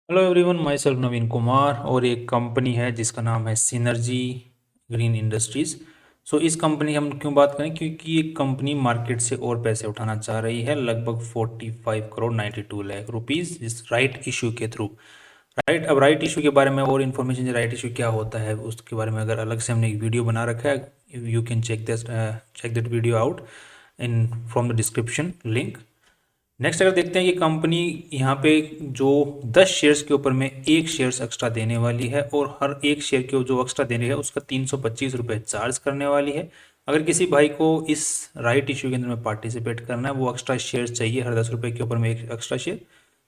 Hello everyone, my self नवीन कुमार और एक company है जिसका नाम है सिनर्जी ग्रीन इंडस्ट्रीज़। सो इस कंपनी की हम क्यों बात करें, क्योंकि ये कंपनी मार्केट से और पैसे उठाना चाह रही है, लगभग 45 करोड़ 92 लाख रुपीज़ इस राइट इशू के थ्रू। राइट, अब राइट इशू के बारे में और इन्फॉर्मेशन, राइट इशू क्या होता है उसके बारे में अगर अलग से हमने एक वीडियो बना रखा है, you can check that video out in from the description link. Next अगर देखते हैं कि कंपनी यहाँ पे जो 10 शेयर्स के ऊपर में एक शेयर्स एक्स्ट्रा देने वाली है और हर एक शेयर के जो एक्स्ट्रा देने है उसका 325 रुपये चार्ज करने वाली है। अगर किसी भाई को इस राइट इशू के अंदर में पार्टिसिपेट करना है, वो एक्स्ट्रा शेयर्स चाहिए, हर 10 रुपये के ऊपर में एक एक्स्ट्रा शेयर,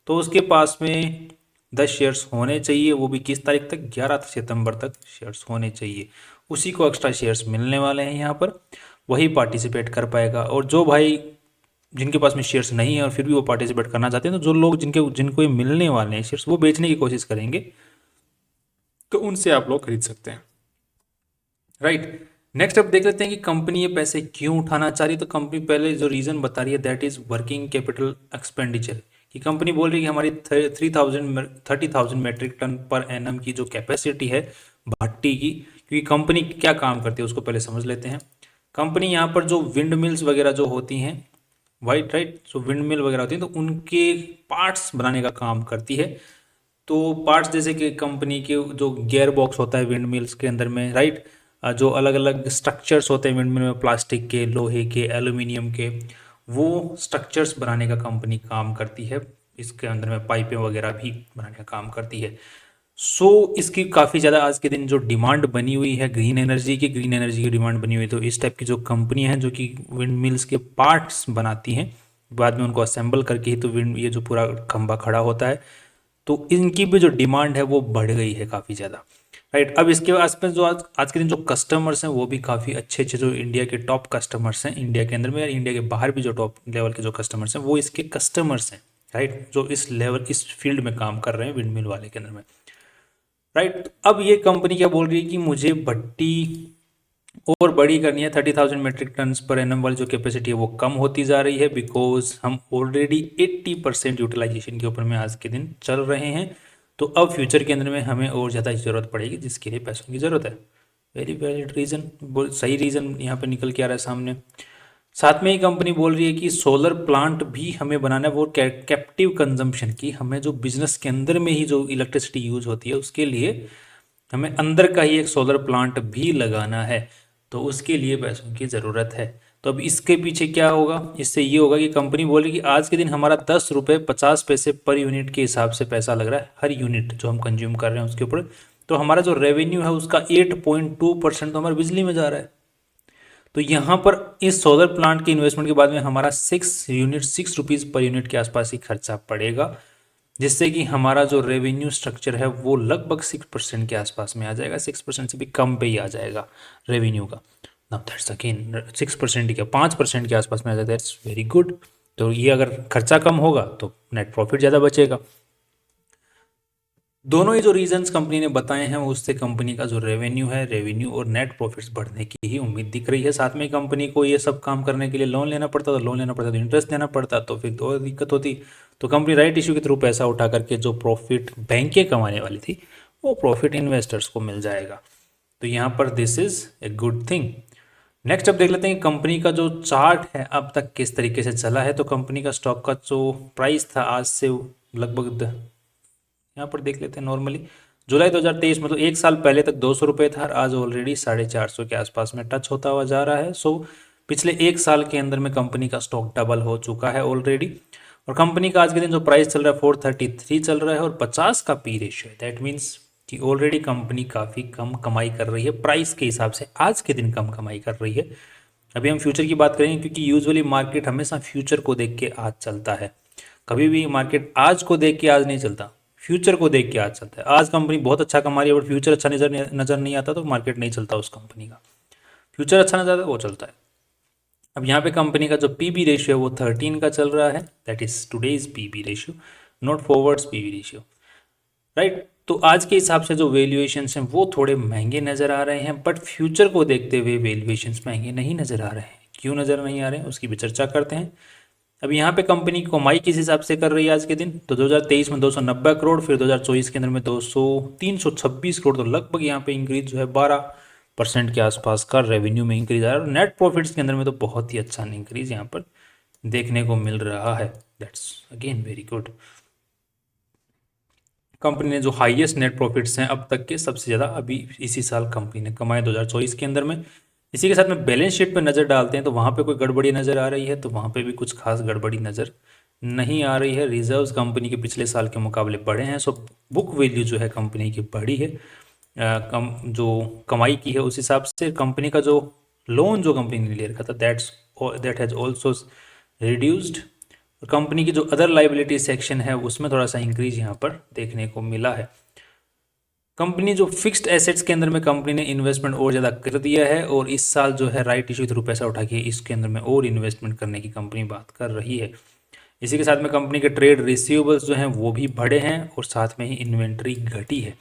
तो उसके पास में 10 शेयर्स होने चाहिए। वो भी किस तारीख तक? 11 सितंबर तक शेयर्स होने चाहिए। उसी को एक्स्ट्रा शेयर्स मिलने वाले हैं यहाँ पर, वही पार्टिसिपेट कर पाएगा। और जो भाई जिनके पास में शेयर्स नहीं है और फिर भी वो पार्टिसिपेट करना चाहते हैं, तो जो लोग जिनको ये मिलने वाले हैं शेयर्स, वो बेचने की कोशिश करेंगे, तो उनसे आप लोग खरीद सकते हैं। राइट, नेक्स्ट अब देख लेते हैं कि कंपनी ये पैसे क्यों उठाना चाह रही है। तो कंपनी पहले जो रीज़न बता रही है, that is working capital expenditure. कि कंपनी बोल रही है कि हमारी 30,000 मेट्रिक टन पर एनम की जो कैपेसिटी है भट्टी की, क्योंकि कंपनी क्या काम करती है उसको पहले समझ लेते हैं। कंपनी यहाँ पर जो विंड मिल्स वगैरह जो होती हैं, राइट, जो विंड मिल वगैरह होती हैं, तो उनके पार्ट्स बनाने का काम करती है। तो पार्ट्स जैसे कि कंपनी के जो गियर बॉक्स होता है विंड मिल्स के अंदर में, राइट, जो अलग अलग स्ट्रक्चर्स होते हैं विंड मिल में, प्लास्टिक के, लोहे के, एल्यूमिनियम के, वो स्ट्रक्चर्स बनाने का कंपनी काम करती है। इसके अंदर में पाइपें वगैरह भी बनाने का काम करती है। इसकी काफ़ी ज़्यादा आज के दिन जो डिमांड बनी हुई है ग्रीन एनर्जी की डिमांड बनी हुई है। तो इस टाइप की जो कंपनियां हैं जो कि विंड मिल्स के पार्ट्स बनाती हैं, बाद में उनको असेंबल करके ही तो विंड, ये जो पूरा खंभा खड़ा होता है, तो इनकी भी जो डिमांड है वो बढ़ गई है काफ़ी ज़्यादा। राइट, अब इसके आसपास जो आज के दिन जो कस्टमर्स हैं वो भी काफ़ी अच्छे अच्छे, जो इंडिया के टॉप कस्टमर्स हैं, इंडिया के अंदर में या इंडिया के बाहर भी जो टॉप लेवल के जो कस्टमर्स हैं वो इसके कस्टमर्स हैं। राइट, जो इस फील्ड में काम कर रहे हैं विंड मिल वाले के अंदर में। राइट, अब ये कंपनी क्या बोल रही है कि मुझे भट्टी और बड़ी करनी है। 30,000 मेट्रिक टन पर एनम वाली जो कैपेसिटी है वो कम होती जा रही है, बिकॉज हम ऑलरेडी 80% यूटिलाइजेशन के ऊपर में आज के दिन चल रहे हैं। तो अब फ्यूचर के अंदर में हमें और ज़्यादा ज़रूरत पड़ेगी, जिसके लिए पैसों की ज़रूरत है। वेरी वैलिड रीज़न, सही रीज़न यहाँ पे निकल के आ रहा है सामने। साथ में ही कंपनी बोल रही है कि सोलर प्लांट भी हमें बनाना है, वो कैप्टिव कंजम्पशन की, हमें जो बिजनेस के अंदर में ही जो इलेक्ट्रिसिटी यूज होती है उसके लिए हमें अंदर का ही एक सोलर प्लांट भी लगाना है। तो उसके लिए पैसों की ज़रूरत है। तो अब इसके पीछे क्या होगा? इससे ये होगा कि कंपनी बोल रही है कि आज के दिन हमारा 10 रुपये 50 पैसे पर यूनिट के हिसाब से पैसा लग रहा है, हर यूनिट जो हम कंज्यूम कर रहे हैं उसके ऊपर। तो हमारा जो रेवेन्यू है उसका 8.2% तो हमारे बिजली में जा रहा है। तो यहाँ पर इस सोलर प्लांट के इन्वेस्टमेंट के बाद में हमारा 6 रुपीज़ पर यूनिट के आसपास ही खर्चा पड़ेगा, जिससे कि हमारा जो रेवेन्यू स्ट्रक्चर है वो लगभग 6% के आसपास में आ जाएगा। 6% से भी कम पे ही आ जाएगा रेवेन्यू का। नाउ दैट्स अगेन 6% क्या 5% के आसपास में आ जाएगा, दैट्स वेरी गुड। तो ये अगर खर्चा कम होगा तो नेट प्रॉफिट ज़्यादा बचेगा। दोनों ही जो रीजंस कंपनी ने बताए हैं उससे कंपनी का जो रेवेन्यू और नेट प्रॉफिट्स बढ़ने की ही उम्मीद दिख रही है। साथ में कंपनी को ये सब काम करने के लिए लोन लेना पड़ता, तो लोन लेना पड़ता तो इंटरेस्ट देना पड़ता, तो फिर तो दिक्कत होती। तो कंपनी राइट इशू के थ्रू पैसा उठा करके जो प्रॉफिट बैंकें कमाने वाली थी वो प्रॉफिट इन्वेस्टर्स को मिल जाएगा। तो यहाँ पर this is a good thing. Next अब देख लेते हैं कि कंपनी का जो चार्ट है अब तक किस तरीके से चला है। तो कंपनी का स्टॉक का जो प्राइस था आज से लगभग यहाँ पर देख लेते हैं नॉर्मली जुलाई 2023, मतलब एक साल पहले तक 200 रुपये था, आज ऑलरेडी 450 के आसपास में टच होता हुआ जा रहा है। पिछले एक साल के अंदर में कंपनी का स्टॉक डबल हो चुका है ऑलरेडी। और कंपनी का आज के दिन जो प्राइस चल रहा है 433 चल रहा है और 50 का पी रेशियो है। दैट मीन्स कि ऑलरेडी कंपनी काफ़ी कम कमाई कर रही है, प्राइस के हिसाब से आज के दिन कम कमाई कर रही है। अभी हम फ्यूचर की बात करेंगे, क्योंकि यूजुअली मार्केट हमेशा फ्यूचर को देख के आज चलता है। कभी भी मार्केट आज को देख के आज नहीं चलता, फ्यूचर को देख के आज चलता है। आज कंपनी बहुत अच्छा कमा रही है बट फ्यूचर अच्छा नजर नहीं आता, तो मार्केट नहीं चलता उस कंपनी का। फ्यूचर अच्छा नजर आता है वो चलता है। अब यहाँ पे कंपनी का जो पीबी रेशियो है वो 13 का चल रहा है, that is today's PB ratio, not forwards PB ratio. Right, तो आज के हिसाब से जो वैल्यूएशंस हैं वो थोड़े महंगे नज़र आ रहे हैं, बट फ्यूचर को देखते हुए वैल्यूएशंस महंगे नहीं नज़र आ रहे हैं। क्यों नज़र नहीं आ रहे हैं उसकी भी चर्चा करते हैं। अब यहाँ पे कंपनी की कमाई किस हिसाब से कर रही है आज के दिन, तो 2023 में 290 करोड़, फिर 2024 के अंदर में 326 करोड़, तो लगभग यहाँ पे इंक्रीज जो है 12% के आसपास का रेवेन्यू में इंक्रीज आ रहा है। और नेट प्रॉफिट्स के अंदर में तो बहुत ही अच्छा इंक्रीज यहाँ पर देखने को मिल रहा है। That's again very good. Company ने जो हाईएस्ट नेट प्रॉफिट्स हैं अब तक के, सबसे ज़्यादा अभी इसी साल कंपनी ने कमाए 2024 के अंदर में। इसी के साथ में बैलेंस शीट पर नज़र डालते हैं तो वहाँ पे कोई गड़बड़ी नज़र आ रही है, तो वहाँ पे भी कुछ खास गड़बड़ी नज़र नहीं आ रही है। रिजर्व्स कंपनी के पिछले साल के मुकाबले बढ़े हैं, सो बुक वैल्यू जो है कंपनी की बढ़ी है। जो कमाई की है उस हिसाब से कंपनी का जो लोन जो कंपनी ने ले रखा था that has also reduced. Company की जो अदर लाइबिलिटी सेक्शन है उसमें थोड़ा सा इंक्रीज यहाँ पर देखने को मिला है। कंपनी जो फिक्स्ड एसेट्स के अंदर में कंपनी ने इन्वेस्टमेंट और ज़्यादा कर दिया है, और इस साल जो है राइट इशू थ्रू पैसा उठा के इसके अंदर में और इन्वेस्टमेंट करने की कंपनी बात कर रही है। इसी के साथ में कंपनी के ट्रेड रिसीवेबल्स जो हैं वो भी बढ़े हैं, और साथ में ही इन्वेंट्री घटी है।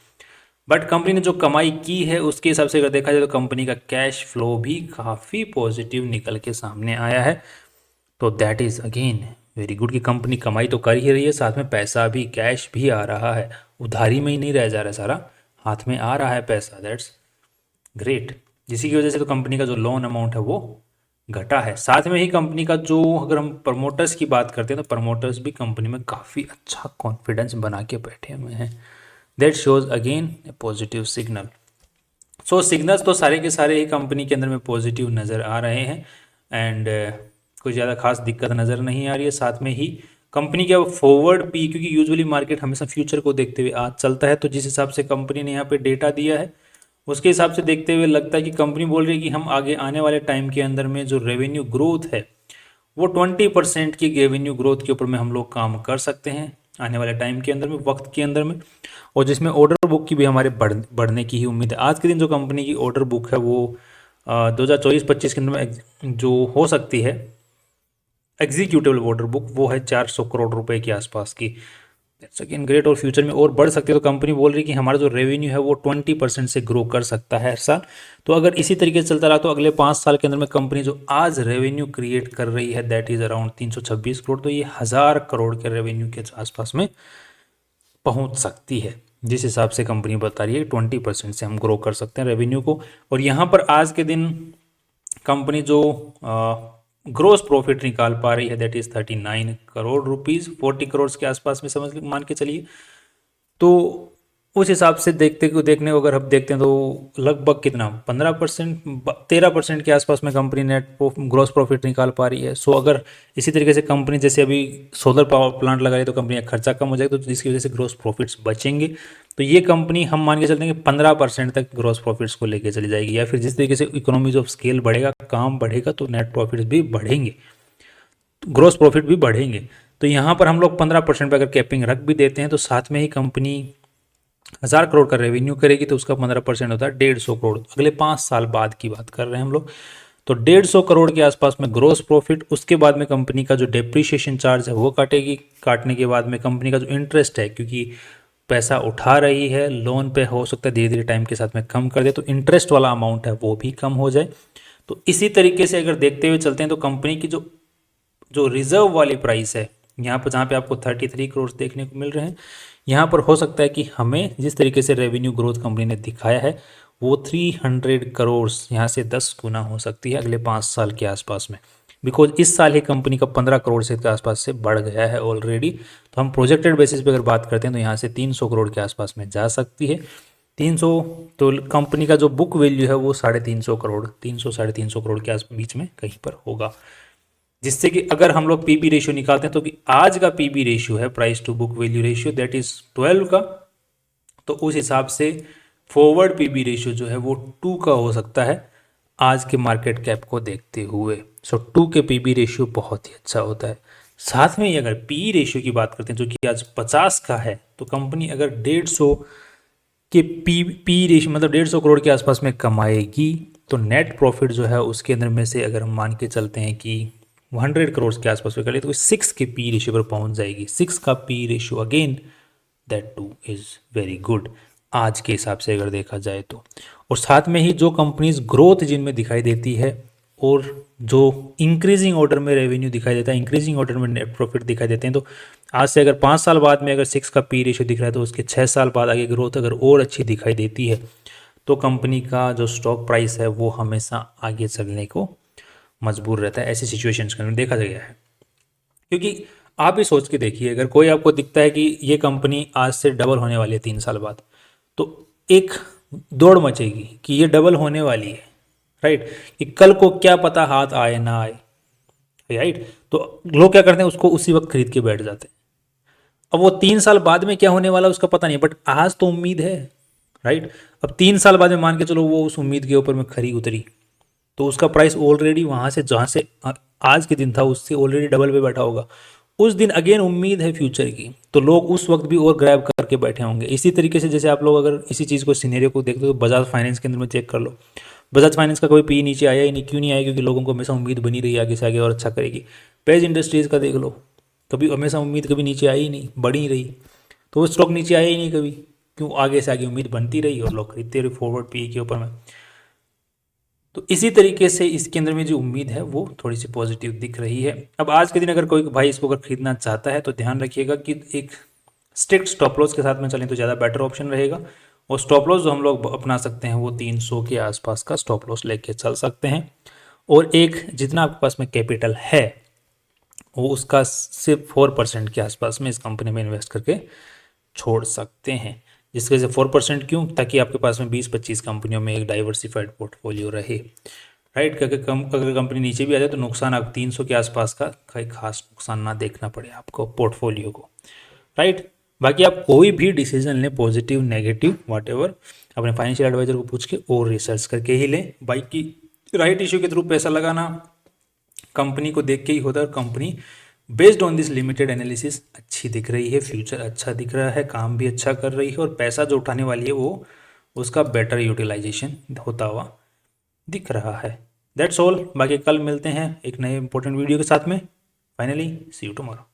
बट कंपनी ने जो कमाई की है उसके हिसाब से अगर देखा जाए तो कंपनी का कैश फ्लो भी काफ़ी पॉजिटिव निकल के सामने आया है। तो that is again very good कि कंपनी कमाई तो कर ही रही है, साथ में पैसा भी, कैश भी आ रहा है, उधारी में ही नहीं रह जा रहा है, सारा हाथ में आ रहा है पैसा। That's great. जिसी की वजह से तो कंपनी का जो लोन अमाउंट है वो घटा है। साथ में ही कंपनी का जो, अगर हम प्रमोटर्स की बात करते हैं तो प्रमोटर्स भी कंपनी में काफ़ी अच्छा कॉन्फिडेंस बना के बैठे हुए हैं। That shows again A positive signal. So signals तो सारे के सारे ही कंपनी के अंदर में पॉजिटिव नज़र आ रहे हैं, एंड कोई ज़्यादा खास दिक्कत नज़र नहीं आ रही है। साथ में ही कंपनी का फॉरवर्ड पी, क्योंकि यूजुअली मार्केट हमेशा फ्यूचर को देखते हुए आज चलता है, तो जिस हिसाब से कंपनी ने यहाँ पे डेटा दिया है उसके हिसाब से देखते हुए लगता है कि कंपनी बोल रही है कि हम आगे आने वाले टाइम के अंदर में जो रेवेन्यू ग्रोथ है वो 20% की रेवेन्यू ग्रोथ के ऊपर में हम लोग काम कर सकते हैं आने वाले टाइम के अंदर में, वक्त के अंदर में, और जिसमें ऑर्डर बुक की भी हमारे बढ़ने की ही उम्मीद है। आज के दिन जो कंपनी की ऑर्डर बुक है वो 2024-25 के अंदर में जो हो सकती है एग्जीक्यूटिव ऑर्डर बुक, वो है 400 करोड़ रुपए के आसपास की। दैट्स अगेन ग्रेट, और फ्यूचर में और बढ़ सकती है। तो कंपनी बोल रही है कि हमारा जो रेवेन्यू है वो 20% से ग्रो कर सकता है हर साल। तो अगर इसी तरीके से चलता रहा तो अगले 5 साल के अंदर में कंपनी जो आज रेवेन्यू क्रिएट कर रही है दैट इज़ अराउंड 326 करोड़, तो ये 1000 करोड़ के रेवेन्यू के आसपास में पहुंच सकती है। जिस हिसाब से कंपनी बता रही है 20% से हम ग्रो कर सकते हैं रेवेन्यू को। और यहाँ पर आज के दिन कंपनी जो ग्रोस प्रॉफिट निकाल पा रही है that is 39 crore rupees, 40 crore के आसपास में समझ मान के चलिए। तो उस हिसाब से देखने को अगर हम देखते हैं तो लगभग कितना 15% 13% के आसपास में कंपनी नेट ग्रोस प्रॉफिट निकाल पा रही है। सो अगर इसी तरीके से कंपनी जैसे अभी सोलर पावर प्लांट लगा रही है तो कंपनी का खर्चा कम हो जाएगा, तो जिसकी वजह से ग्रोस प्रॉफिट्स बचेंगे। तो ये कंपनी हम मान के चलते हैं कि 15% तक ग्रोस प्रॉफिट्स को लेकर चली जाएगी, या फिर जिस तरीके से इकोनॉमीज ऑफ स्केल बढ़ेगा, काम बढ़ेगा, तो नेट प्रॉफिट्स भी बढ़ेंगे, ग्रोस प्रॉफिट भी बढ़ेंगे। तो यहाँ पर हम लोग 15% पर अगर कैपिंग रख भी देते हैं तो साथ में ही कंपनी 1000 करोड़ का रेवेन्यू करेगी, तो उसका 15% होता है 150 करोड़। अगले 5 साल बाद की बात कर रहे हैं हम लोग, तो 150 करोड़ के आसपास में ग्रोस प्रॉफिट। उसके बाद में कंपनी का जो डेप्रीशिएशन चार्ज है वो काटेगी, काटने के बाद में कंपनी का जो इंटरेस्ट है, क्योंकि पैसा उठा रही है लोन पे, हो सकता है धीरे धीरे टाइम के साथ में कम कर दे, तो इंटरेस्ट वाला अमाउंट है वो भी कम हो जाए। तो इसी तरीके से अगर देखते हुए चलते हैं तो कंपनी की जो जो रिजर्व वाली प्राइस है यहाँ पर, जहाँ पे आपको 33 करोड़ देखने को मिल रहे हैं, यहाँ पर हो सकता है कि हमें जिस तरीके से रेवेन्यू ग्रोथ कंपनी ने दिखाया है वो 300 करोड़ यहाँ से 10 गुना हो सकती है अगले 5 साल के आसपास में। बिकॉज इस साल ही कंपनी का 15 करोड़ से के आसपास से बढ़ गया है ऑलरेडी। तो हम प्रोजेक्टेड बेसिस पे अगर बात करते हैं तो यहाँ से 300 करोड़ के आसपास में जा सकती है। 300, तो कंपनी का जो बुक वैल्यू है वो 350 करोड़, 300 350 करोड़ के आस बीच में कहीं पर होगा। जिससे कि अगर हम लोग पीबी रेशियो निकालते हैं तो कि आज का पीबी रेशियो है, price to book value ratio, that is 12 का, तो उस हिसाब से फॉरवर्ड पीबी रेशियो जो है वो 2 का हो सकता है आज के मार्केट कैप को देखते हुए। सो 2 के पीबी रेशियो बहुत ही अच्छा होता है। साथ में ही अगर पी रेशियो की बात करते हैं जो कि आज 50 का है, तो कंपनी अगर 150 के पी रेशियो मतलब 150 करोड़ के आसपास में कमाएगी, तो नेट प्रॉफिट जो है उसके अंदर में से अगर हम मान के चलते हैं कि 100 करोड़ के आसपास में कर ले तो 6 के पी रेशियो पर पहुंच जाएगी। 6 का P ratio again that two is very good आज के हिसाब से अगर देखा जाए तो। और साथ में ही जो कंपनीज ग्रोथ जिनमें दिखाई देती है और जो इंक्रीजिंग ऑर्डर में रेवेन्यू दिखाई देता है, इंक्रीजिंग ऑर्डर में नेट प्रॉफिट दिखाई देते हैं। तो आज से अगर 5 साल बाद में अगर 6 का पी रेशियो दिख रहा है, तो उसके 6 साल बाद आगे ग्रोथ अगर और अच्छी दिखाई देती है, तो कंपनी का जो स्टॉक प्राइस है वो हमेशा आगे चलने को मजबूर रहता है। ऐसी सिचुएशंस के अंदर देखा गया है। क्योंकि आप ही सोच के देखिए, अगर कोई आपको दिखता है कि ये कंपनी आज से डबल होने वाली है 3 साल बाद, तो एक दौड़ मचेगी कि ये डबल होने वाली है, राइट, कि कल को क्या पता हाथ आए ना आए, राइट। तो लोग क्या करते हैं, उसको उसी वक्त खरीद के बैठ जाते हैं। अब वो 3 साल बाद में क्या होने वाला उसका पता नहीं, बट आज तो उम्मीद है, राइट। अब 3 साल बाद में मान के चलो वो उस उम्मीद के ऊपर में खरी उतरी, तो उसका प्राइस ऑलरेडी वहां से जहां से आज के दिन था उससे ऑलरेडी डबल पे बैठा होगा। उस दिन अगेन उम्मीद है फ्यूचर की, तो लोग उस वक्त भी और ग्रैब करके बैठे होंगे। इसी तरीके से जैसे आप लोग अगर इसी चीज़ को सिनेरियो को देखते हो तो बजाज फाइनेंस के अंदर में चेक कर लो। बजाज फाइनेंस का कोई पी नीचे आया ही नहीं, क्यों नहीं आया? क्योंकि लोगों को हमेशा उम्मीद बनी रही आगे से आगे और अच्छा करेगी। पेज इंडस्ट्रीज़ का देख लो, कभी हमेशा उम्मीद कभी नीचे आई ही नहीं, बढ़ी ही रही, तो वो स्टॉक नीचे आया ही नहीं कभी, क्यों? आगे से आगे उम्मीद बनती रही और लोग खरीदते रहे फॉरवर्ड पी के ऊपर में। तो इसी तरीके से इसके अंदर में जो उम्मीद है वो थोड़ी सी पॉजिटिव दिख रही है। अब आज के दिन अगर कोई भाई इसको अगर खरीदना चाहता है तो ध्यान रखिएगा कि एक स्ट्रिक्ट स्टॉप लॉस के साथ में चलें तो ज़्यादा बेटर ऑप्शन रहेगा। और स्टॉप लॉस जो हम लोग अपना सकते हैं वो 300 के आसपास का स्टॉप लॉस लेके चल सकते हैं। और एक जितना आपके पास में कैपिटल है वो उसका सिर्फ 4% के आसपास में इस कंपनी में इन्वेस्ट करके छोड़ सकते हैं। जिसकी वजह से 4% क्यों? ताकि आपके पास में 20-25 कंपनियों में एक डाइवर्सिफाइड पोर्टफोलियो रहे, राइट। क्योंकि अगर कंपनी नीचे भी आ जाए तो नुकसान आप 300 के आसपास का कोई खास नुकसान ना देखना पड़े आपको पोर्टफोलियो को, राइट। बाकी आप कोई भी डिसीजन लें, पॉजिटिव नेगेटिव वॉट एवर, अपने फाइनेंशियल एडवाइजर को पूछ के और रिसर्च करके ही लें। बाकी राइट इशू के थ्रू पैसा लगाना कंपनी को देख के ही होता है, और company based on this limited analysis अच्छी दिख रही है, फ्यूचर अच्छा दिख रहा है, काम भी अच्छा कर रही है, और पैसा जो उठाने वाली है वो उसका बेटर यूटिलाइजेशन होता हुआ दिख रहा है। That's all. बाकी कल मिलते हैं एक नए इंपॉर्टेंट वीडियो के साथ में। Finally see you tomorrow.